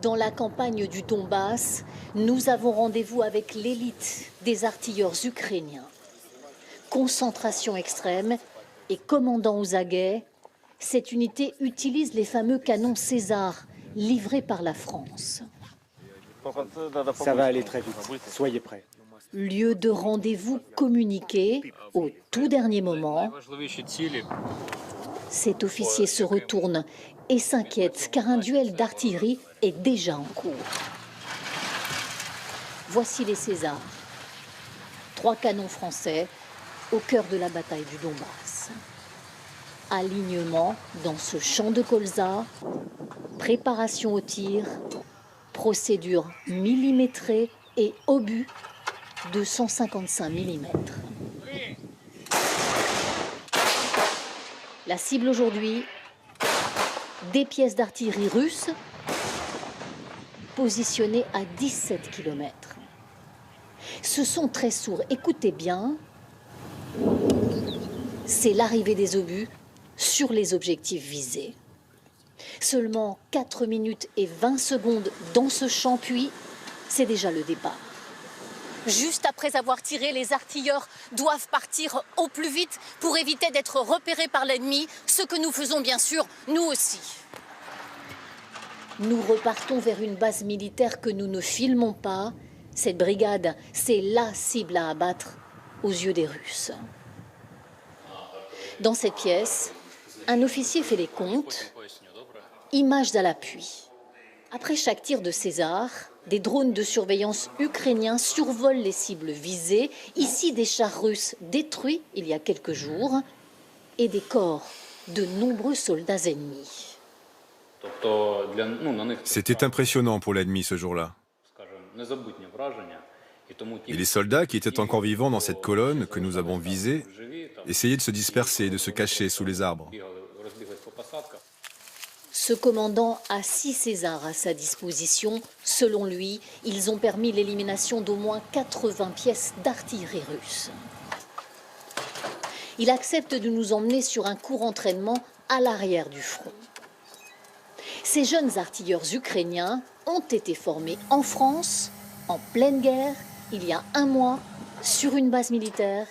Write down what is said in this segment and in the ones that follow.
Dans la campagne du Donbass, nous avons rendez-vous avec l'élite des artilleurs ukrainiens. Concentration extrême et commandant aux aguets, cette unité utilise les fameux canons César livrés par la France. Ça va aller très vite, soyez prêts. Lieu de rendez-vous communiqué au tout dernier moment. Cet officier se retourne et s'inquiète car un duel d'artillerie est déjà en cours. Voici les Césars. 3 canons français au cœur de la bataille du Donbass. Alignement dans ce champ de colza, préparation au tir, procédure millimétrée et obus de 155 mm. La cible aujourd'hui, des pièces d'artillerie russes positionnées à 17 km. Ce son très sourd, écoutez bien, c'est l'arrivée des obus sur les objectifs visés. Seulement 4 minutes et 20 secondes dans ce champ, puis c'est déjà le départ. Juste après avoir tiré, les artilleurs doivent partir au plus vite pour éviter d'être repérés par l'ennemi, ce que nous faisons bien sûr, nous aussi. Nous repartons vers une base militaire que nous ne filmons pas. Cette brigade, c'est la cible à abattre aux yeux des Russes. Dans cette pièce, un officier fait les comptes, images à l'appui. Après chaque tir de César, des drones de surveillance ukrainiens survolent les cibles visées. Ici, des chars russes détruits il y a quelques jours et des corps de nombreux soldats ennemis. C'était impressionnant pour l'ennemi ce jour-là. Et les soldats qui étaient encore vivants dans cette colonne que nous avons visée essayaient de se disperser, de se cacher sous les arbres. Ce commandant a 6 Césars à sa disposition. Selon lui, ils ont permis l'élimination d'au moins 80 pièces d'artillerie russe. Il accepte de nous emmener sur un court entraînement à l'arrière du front. Ces jeunes artilleurs ukrainiens ont été formés en France, en pleine guerre, il y a 1 mois, sur une base militaire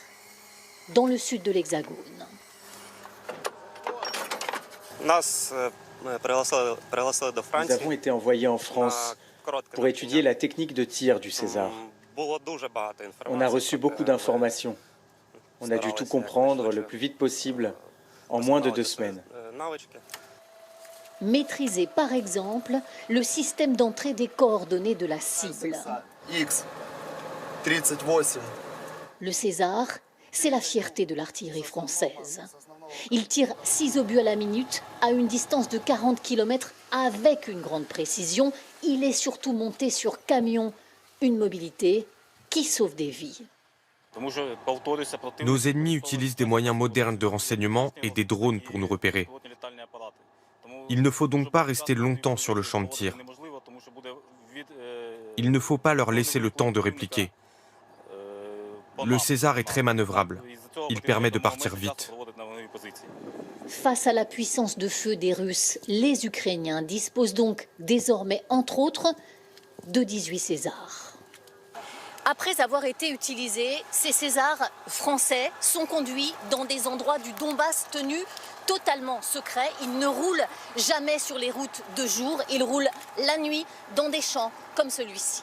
dans le sud de l'Hexagone. Nous avons été envoyés en France pour étudier la technique de tir du César. On a reçu beaucoup d'informations. On a dû tout comprendre le plus vite possible, en moins de 2 semaines. Maîtriser par exemple le système d'entrée des coordonnées de la cible. Le César, c'est la fierté de l'artillerie française. Il tire 6 obus à la minute à une distance de 40 km avec une grande précision. Il est surtout monté sur camion, une mobilité qui sauve des vies. Nos ennemis utilisent des moyens modernes de renseignement et des drones pour nous repérer. Il ne faut donc pas rester longtemps sur le champ de tir. Il ne faut pas leur laisser le temps de répliquer. Le César est très manœuvrable. Il permet de partir vite. Face à la puissance de feu des Russes, les Ukrainiens disposent donc désormais, entre autres, de 18 Césars. Après avoir été utilisés, ces Césars français sont conduits dans des endroits du Donbass tenus totalement secrets. Ils ne roulent jamais sur les routes de jour, ils roulent la nuit dans des champs comme celui-ci.